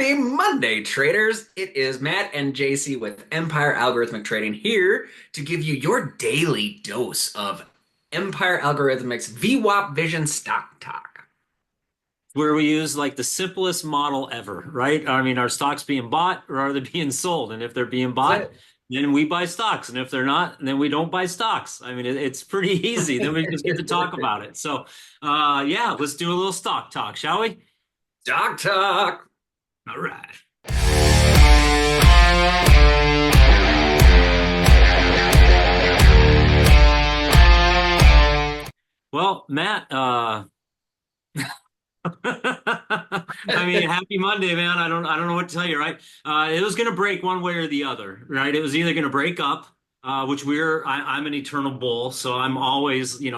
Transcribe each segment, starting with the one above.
Happy Monday, traders. It is Matt and Jacey with Empire Algorithmic Trading here to give you your daily dose of Empire Algorithmic's VWAP stock talk. Where we use like the simplest model ever, right? I mean, are stocks being bought or are they being sold? And if they're being That's bought, then we buy stocks. And if they're not, then we don't buy stocks. I mean, it's pretty easy. Then we just get to talk it. about it. So, yeah, let's do a little stock talk, shall we? Stock talk. All right. Well, Matt, I mean, happy Monday, man. I don't know what to tell you, right? It was going to break one way or the other, right? It was either going to break up, which I'm an eternal bull, so I'm always, Yep.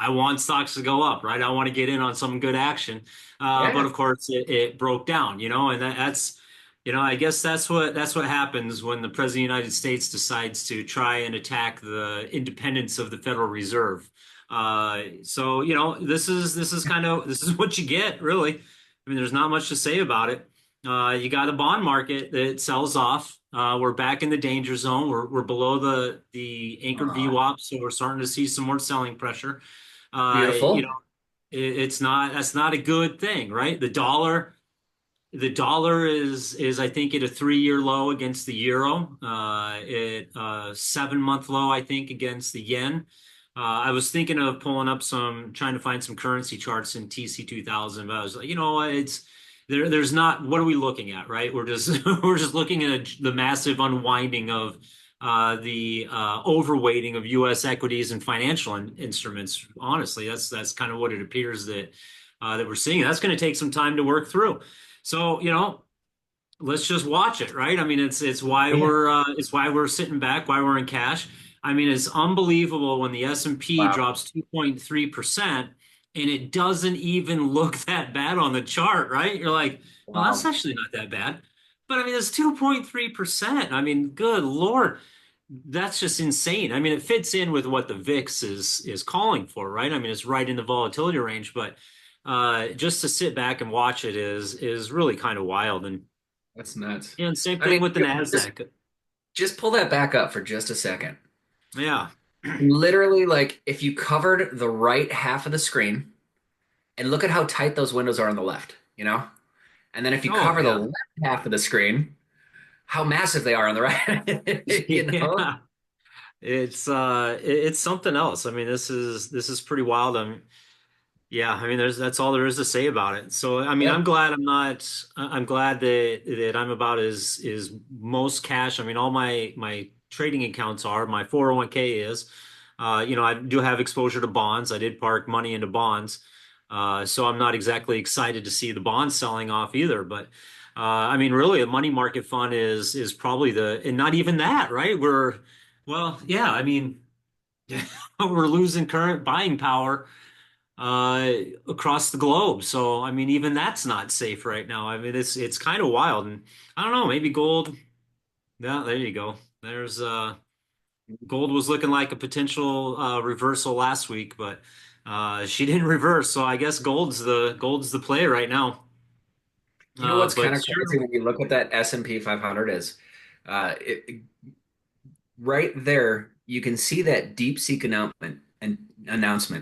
I want stocks to go up, right? I want to get in on some good action, but Yeah. of course it broke down, and I guess that's what happens when the President of the United States decides to try and attack the independence of the Federal Reserve. So this is what you get, really. I mean, there's not much to say about it. You got a bond market that sells off. We're back in the danger zone. We're below the anchored Aw, VWAP, so we're starting to see some more selling pressure. Uh, you know, beautiful. it's not that's not a good thing, right? The dollar is I think at a 3-year low against the euro. At a 7-month low, I think, against the yen. I was thinking of trying to find some currency charts in TC 2000, but I was like, it's there. There's not. What are we looking at, right? We're just we're just looking at the massive unwinding of the overweighting of U.S. equities and financial instruments. Honestly, that's kind of what it appears that we're seeing. That's going to take some time to work through. So, let's just watch it, right? I mean, it's why Yeah. we're sitting back, why we're in cash. I mean, it's unbelievable when the S&P Wow. drops 2.3% and it doesn't even look that bad on the chart, right? You're like, well, that's Wow. actually not that bad. But I mean, it's 2.3%. I mean, good Lord. That's just insane. I mean, it fits in with what the VIX is calling for, right? I mean, it's right in the volatility range, but just to sit back and watch it is really kind of wild. That's nuts. And same I thing mean, with the just Nasdaq. just pull that back up for just a second. Yeah. Literally, like if you covered the right half of the screen and look at how tight those windows are on the left. And then if you Oh cover the yeah. left half of the screen, how massive they are on the right, you know? Yeah. It's something else. I mean, this is pretty wild. Yeah, I mean, that's all there is to say about it. So, I mean, I'm Yep. glad I'm not. I'm glad that I'm about is most cash. I mean, all my trading accounts are. My 401k is. I do have exposure to bonds. I did park money into bonds, so I'm not exactly excited to see the bonds selling off either. But I mean, really, a money market fund is probably and not even that, right? Well, yeah. I mean, we're losing current buying power uh, across the globe. So, I mean, even that's not safe right now. I mean, it's kind of wild. And I don't know, maybe gold. Yeah, there you go. There's gold was looking like a potential reversal last week, but she didn't reverse. So I guess gold's the play right now. You know what's kind But of crazy when you look at that S&P 500 is right there, you can see that DeepSeek announcement.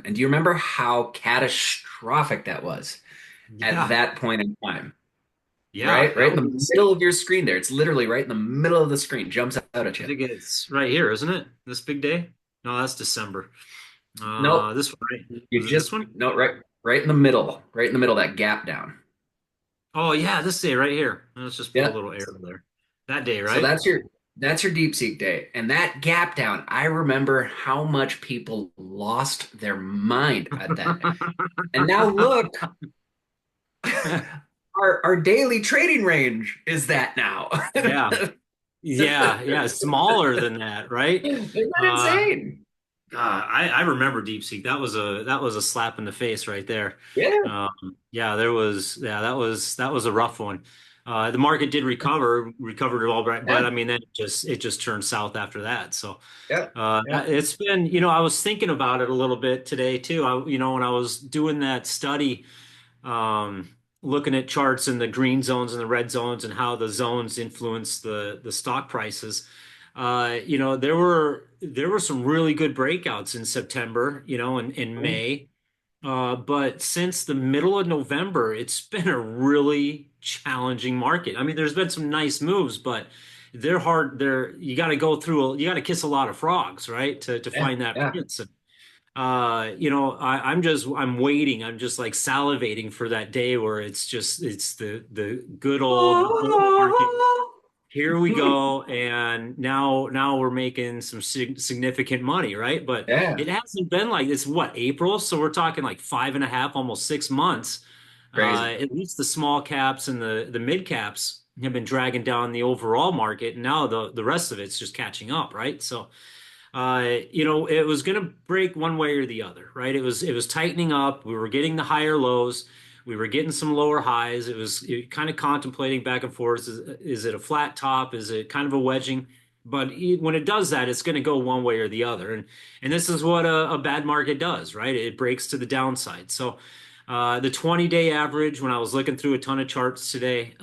And do you remember how catastrophic that was at yeah, that point in time? yeah, Right? Right that in the was. middle of your screen there. It's literally right in the middle of the screen, jumps out at I you. think it's right here, isn't it? This big day? No, that's December. Nope. This one, right? You Was it this just one? no, right in the middle, right in the middle, that gap down. Oh yeah, this day right here. Let's just put a Yep. little arrow there. That day, So right? that's your deep seek day. And that gap down, I remember how much people lost their mind at that. And now look, our daily trading range is that now. Yeah. Yeah, yeah, smaller than that, right? Isn't that Uh, insane? I remember DeepSeek. That was a slap in the face right there. Yeah, Yeah, that was a rough one. The market did recovered it all right, yeah, but I mean then it just turned south after that. So yeah, yeah. it's been, I was thinking about it a little bit today too. When I was doing that study. looking at charts in the green zones and the red zones and how the zones influence the stock prices. There were some really good breakouts in September, in Mm. May. But since the middle of November, it's been a really challenging market. I mean, there's been some nice moves, but they're hard. You got to go through, you got to kiss a lot of frogs, right? To Yeah, find that yeah. prince. I'm waiting. I'm just like salivating for that day where it's the good old bull market. Here we go, and now we're making some significant money, right? But Yeah, it hasn't been like this. What, April? So we're talking like 5.5, almost 6 months. crazy. At least the small caps and the mid caps have been dragging down the overall market, and now the rest of it's just catching up, right? So it was going to break one way or the other, right? It was tightening up. We were getting the higher lows. We were getting some lower highs. Kind of contemplating back and forth. Is it a flat top? Is it kind of a wedging? But when it does that, it's going to go one way or the other. And this is what a bad market does, right? It breaks to the downside. So the 20-day average, when I was looking through a ton of charts today,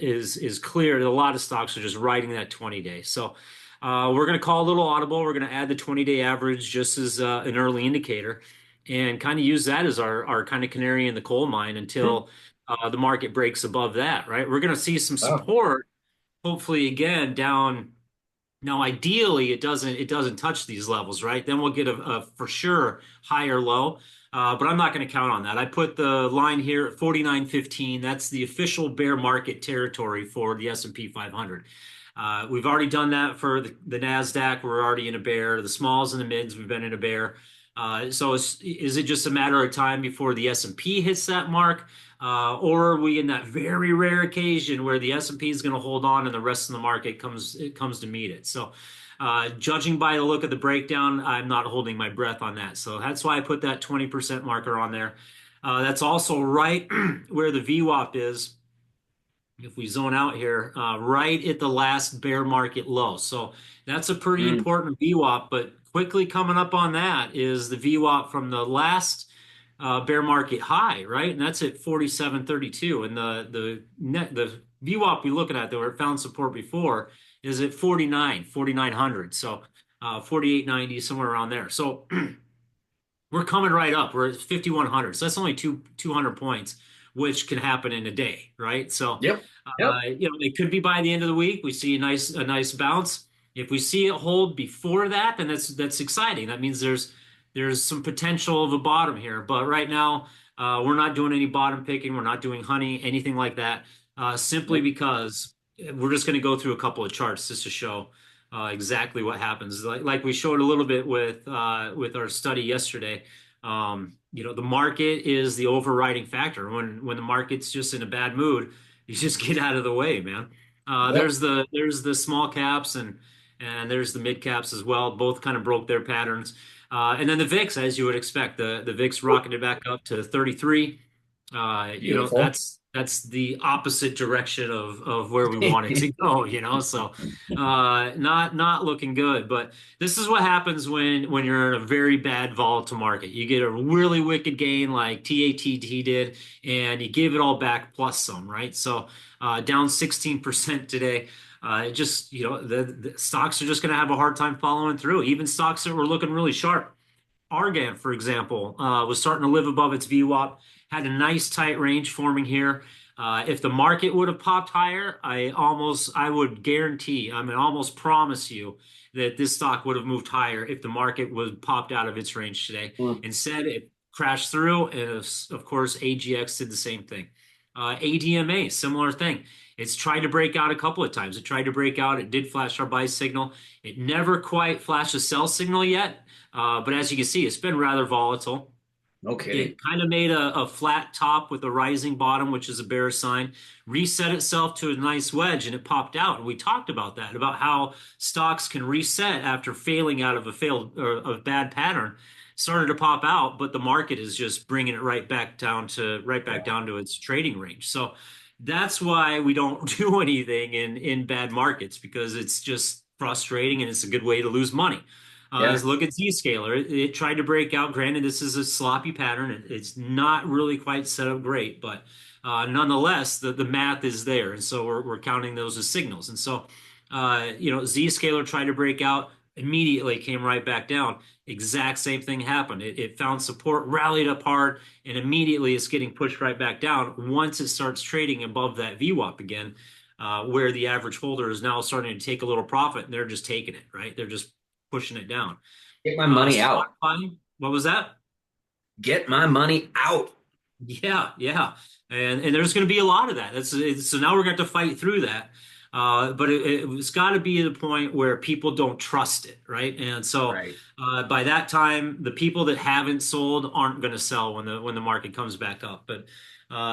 is clear that a lot of stocks are just riding that 20-day. So we're going to call a little audible. We're going to add the 20-day average just as an early indicator and kind of use that as our kind of canary in the coal mine Hmm. until the market breaks above that, right? We're going to see some Oh, support, hopefully again down. Now, ideally, it doesn't touch these levels, right? Then we'll get a for sure higher low. But I'm not going to count on that. I put the line here at 49.15. That's the official bear market territory for the S&P 500. We've already done that for the Nasdaq. We're already in a bear. The smalls and the mids, we've been in a bear. So is it just a matter of time before the S&P hits that mark? Or are we in that very rare occasion where the S&P is going to hold on and the rest of the market comes to meet it? So, judging by the look of the breakdown, I'm not holding my breath on that. So that's why I put that 20% marker on there. That's also right where the VWAP is. If we zone out here, right at the last bear market low. So that's a pretty mm. important VWAP, but quickly coming up on that is the VWAP from the last bear market high, right? And that's at 47.32. And the VWAP we're looking at, where it found support before, is at 4,900. So 48.90, somewhere around there. So we're coming right up. We're at 5,100. So that's only 200 points, which can happen in a day, right? So, Yep, yep. it could be by the end of the week. We see a nice bounce. If we see it hold before that, then that's exciting. That means there's some potential of a bottom here. But right now, we're not doing any bottom picking. We're not doing honey, anything like that, simply Nope. because we're just going to go through a couple of charts just to show exactly what happens. Like we showed a little bit with our study yesterday. The market is the overriding factor. When the market's just in a bad mood, you just get out of the way, man. Yep. There's the small caps and there's the mid caps as well. Both kind of broke their patterns. And then the VIX, as you would expect, the VIX rocketed back up to 33. Beautiful. That's the opposite direction of where we want it to go, so not looking good. But this is what happens when you're in a very bad volatile market. You get a really wicked gain like TATT did, and you give it all back plus some, right? So down 16% today. Just the stocks are just going to have a hard time following through. Even stocks that were looking really sharp. Argan, for example, was starting to live above its VWAP, had a nice tight range forming here. If the market would have popped higher, I would guarantee, I mean, almost promise you that this stock would have moved higher if the market was popped out of its range today. Mm. Instead, it crashed through, and of course, AGX did the same thing. ADMA, similar thing. It's tried to break out a couple of times. It tried to break out. It did flash our buy signal. It never quite flashed a sell signal yet. But as you can see, it's been rather volatile. No kidding. It kind of made a flat top with a rising bottom, which is a bear sign, reset itself to a nice wedge, and it popped out. And we talked about that, about how stocks can reset after failing out of a bad pattern. Started to pop out, but the market is just bringing it right back down to its trading range. So that's why we don't do anything in bad markets, because it's just frustrating and it's a good way to lose money. Yeah. Is look at Zscaler. It tried to break out. Granted, this is a sloppy pattern. It's not really quite set up great, but Nonetheless, the math is there, and so we're counting those as signals. And so, Zscaler tried to break out, immediately came right back down. Exact same thing happened. It found support, rallied up hard, and immediately it's getting pushed right back down once it starts trading above that VWAP again, where the average holder is now starting to take a little profit, and they're just taking it, right? They're just pushing it down. Get my money Spot out. buying, what was that? Get my money out. Yeah, yeah, and there's going to be a lot of that. So now we're going to have to fight through that. But it's got to be at a point where people don't trust it, right? And so Right. by that time, the people that haven't sold aren't going to sell when the market comes back up. But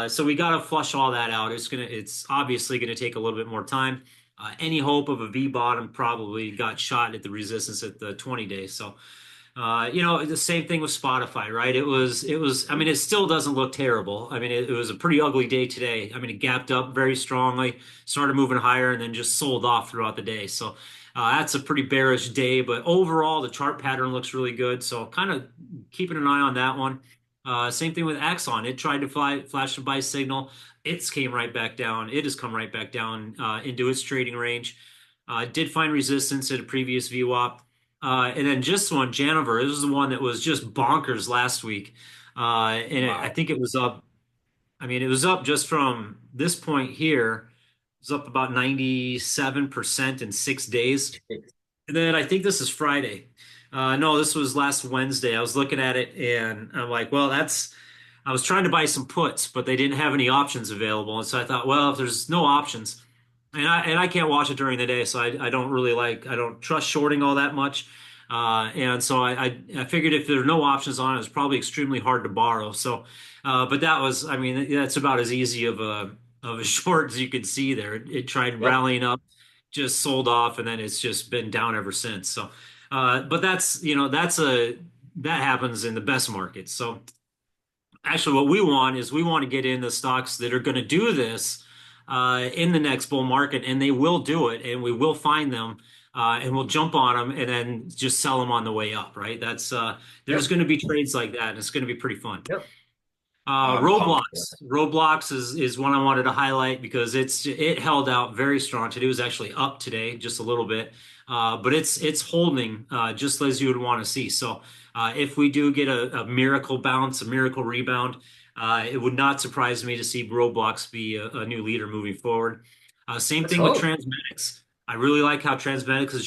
so we got to flush all that out. It's obviously going to take a little bit more time. Any hope of a V bottom probably got shot at the resistance at the 20 days. So. The same thing with Spotify, right? I mean, it still doesn't look terrible. I mean, it was a pretty ugly day today. I mean, it gapped up very strongly, started moving higher, and then just sold off throughout the day. So that's a pretty bearish day, but overall, the chart pattern looks really good. So kind of keeping an eye on that one. Same thing with Axon. It tried to flash a buy signal. It's came right back down. It has come right back down into its trading range. Did find resistance at a previous VWAP. And then just one, Janiver, this is the one that was just bonkers last week. I Wow. think it was up. I mean, it was up just from this point here. It was up about 97% in 6 days. And then I think this is Friday. No, this was last Wednesday. I was looking at it and I'm like, well, I was trying to buy some puts, but they didn't have any options available. And so I thought, well, if there's no options, and I can't watch it during the day, so I don't really I don't trust shorting all that much. And so I figured if there are no options on it, it's probably extremely hard to borrow. So, but that was, I mean, that's about as easy of a short as you could see there. It tried Yep. rallying up, just sold off, and then it's just been down ever since. So, but that happens in the best markets. So actually what we want is we want to get in the stocks that are going to do this in the next bull market, and they will do it, and we will find them, and we'll jump on them, and then just sell them on the way up, right? There's Yep. going to be trades like that, and it's going to be pretty fun. Yep. I'm pumped for Roblox. Roblox is one I wanted to highlight because it held out very strong today. It was actually up today just a little bit, but it's holding just as you would want to see. So if we do get a miracle bounce, a miracle rebound, it would not surprise me to see Roblox be a new leader moving forward. Same Let's thing with hope. Transmedics. I really like how Transmedics is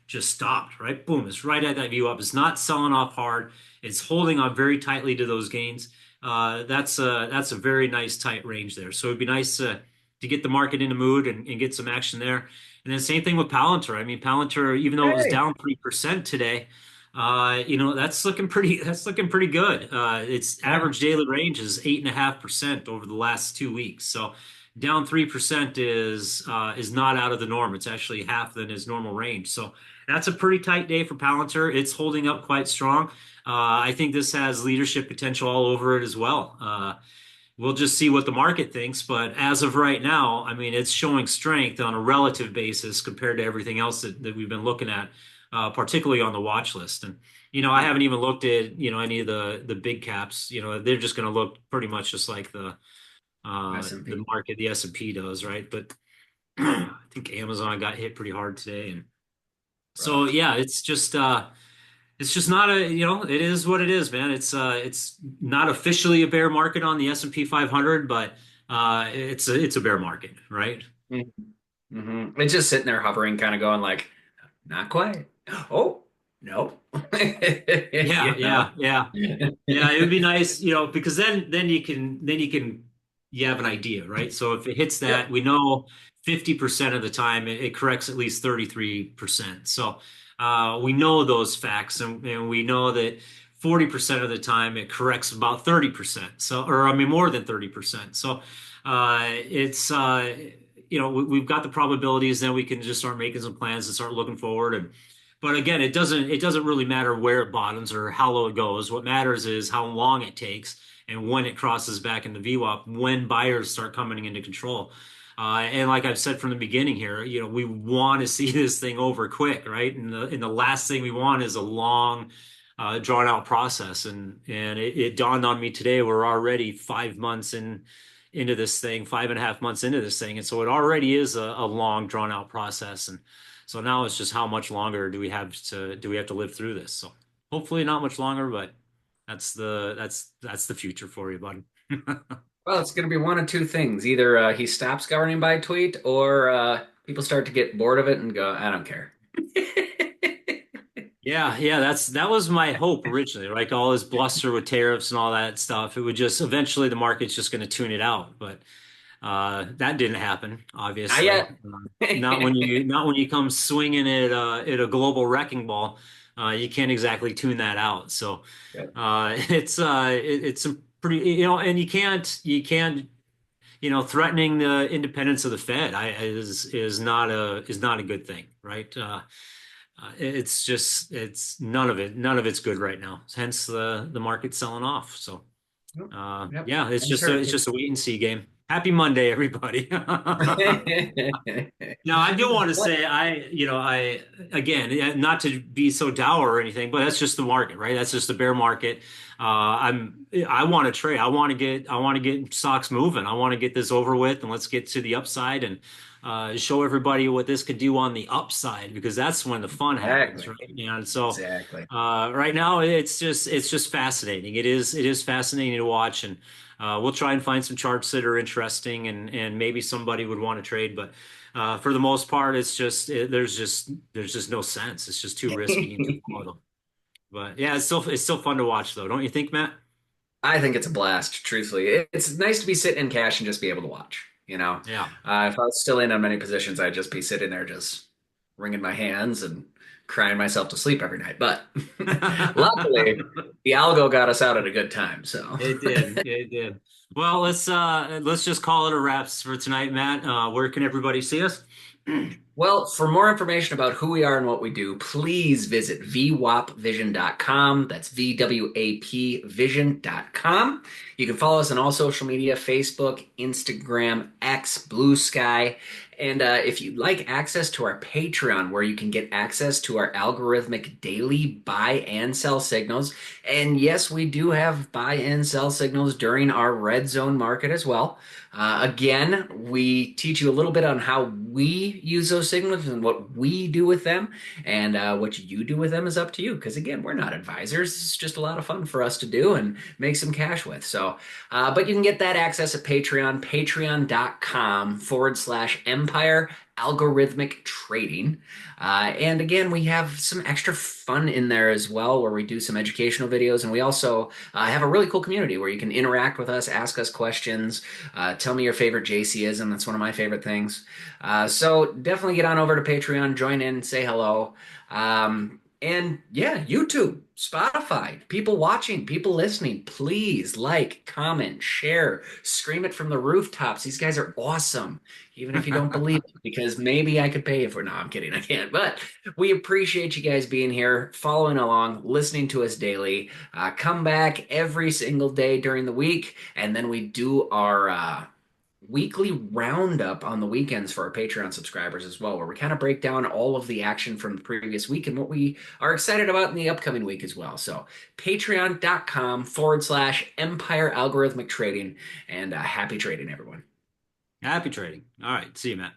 just stopped, right? Boom, it's right at that view up. It's not selling off hard. It's holding on very tightly to those gains. That's a very nice tight range there. So it'd be nice to get the market in a mood and get some action there. And then same thing with Palantir. I mean, Palantir, even though it was Hey. down 3% today, that's looking pretty good. Its Yeah. average daily range is 8.5% over the last 2 weeks. So down 3% is not out of the norm. It's actually half than his normal range. So that's a pretty tight day for Palantir. It's holding up quite strong. I think this has leadership potential all over it as well. We'll just see what the market thinks, but as of right now, I mean, it's showing strength on a relative basis compared to everything else that we've been looking at, particularly on the watch list. And I haven't even looked at any of the big caps. They're just going to look pretty much just like the S&P. market, the S&P does, right? But I think Amazon got hit pretty hard today, and so Rough. yeah, it's just not it is what it is, man. It's not officially a bear market on the S&P 500, but it's a bear market, right? Mm-hmm. It's just sitting there hovering, kind of going like, not quite. Oh, no. Yeah, You yeah, know? yeah. Yeah, it would be nice, because then you have an idea, right? So if it hits Yep. that, we know 50% of the time it corrects at least 33%. So we know those facts, and we know that 40% of the time it corrects about 30%. So, or I mean more than 30%. So it's we've got the probabilities, then we can just start making some plans and start looking forward. And but again, it doesn't really matter where it bottoms or how low it goes. What matters is how long it takes and when it crosses back into VWAP, when buyers start coming into control. And like I've said from the beginning here, we want to see this thing over quick, right? And the last thing we want is a long, drawn out process. And it dawned on me today we're already 5 months into this thing, 5.5 months into this thing. And so it already is a long drawn out process. And so now it's just how much longer do we have to live through this? So hopefully not much longer, but that's the future for you, bud. Well, it's going to be one of two things. Either he stops governing by tweet, or people start to get bored of it and go, I don't care. Yeah, yeah, that was my hope originally, like all this bluster with tariffs and all that stuff. It would just eventually the market's just going to tune it out, but that didn't happen, Not obviously. yet. Not when you come swinging at a global wrecking ball. You can't exactly tune that out. So Yep. it's a pretty, and you can't threatening the independence of the Fed is not a good thing, right? It's none of it's good right now. Hence the market selling off. So Yep. Yep. yeah, it's just a it's Uncertainty. just a wait and see game. Happy Monday, everybody. Now, I do want to What? say I again, not to be so dour or anything, but that's just the market, right? That's just the bear market. I want to trade. I want to get stocks moving. I want to get this over with and let's get to the upside and show everybody what this could do on the upside because that's when the fun happens, Exactly. right? And so Exactly. right now it's just fascinating. It is fascinating to watch and we'll try and find some charts that are interesting and maybe somebody would want to trade, but for the most part, there's just no sense. It's just too risky and too volatile. But yeah, it's still fun to watch though, don't you think, Matt? I think it's a blast, truthfully. It's nice to be sitting in cash and just be able to watch, you know? Yeah. If I was still in on many positions, I'd just be sitting there just wringing my hands and crying myself to sleep every night. But luckily, the algo got us out at a good time. So, It did. It did. Well, let's just call it a wraps for tonight, Matt. Where can everybody see us? well, for more information about who we are and what we do, please visit vwapvision.com. That's VWAP vision.com. You can follow us on all social media: Facebook, Instagram, X, Blue Sky. And if you'd like access to our Patreon, where you can get access to our algorithmic daily buy and sell signals. And yes, we do have buy and sell signals during our red zone market as well. Again, we teach you a little bit on how we use those signals and what we do with them, and what you do with them is up to you. Because again, we're not advisors. It's just a lot of fun for us to do and make some cash with. So, but you can get that access at Patreon, patreon.com/Empire Algorithmic Trading. And again, we have some extra fun in there as well, where we do some educational videos, and we also have a really cool community where you can interact with us, ask us questions. Tell me your favorite JCism. That's one of my favorite things. So definitely get on over to Patreon, join in, say hello. And yeah, YouTube, Spotify, people watching, people listening, please like, comment, share, scream it from the rooftops. These guys are awesome, even if you don't believe it, because maybe I could pay you for. No, I'm kidding, I can't. But we appreciate you guys being here, following along, listening to us daily. Come back every single day during the week, and then we do our weekly roundup on the weekends for our Patreon subscribers as well, where we kind of break down all of the action from the previous week and what we are excited about in the upcoming week as well. So, patreon.com/Empire Algorithmic Trading, and happy trading, everyone. Happy trading. All right. See you, Matt.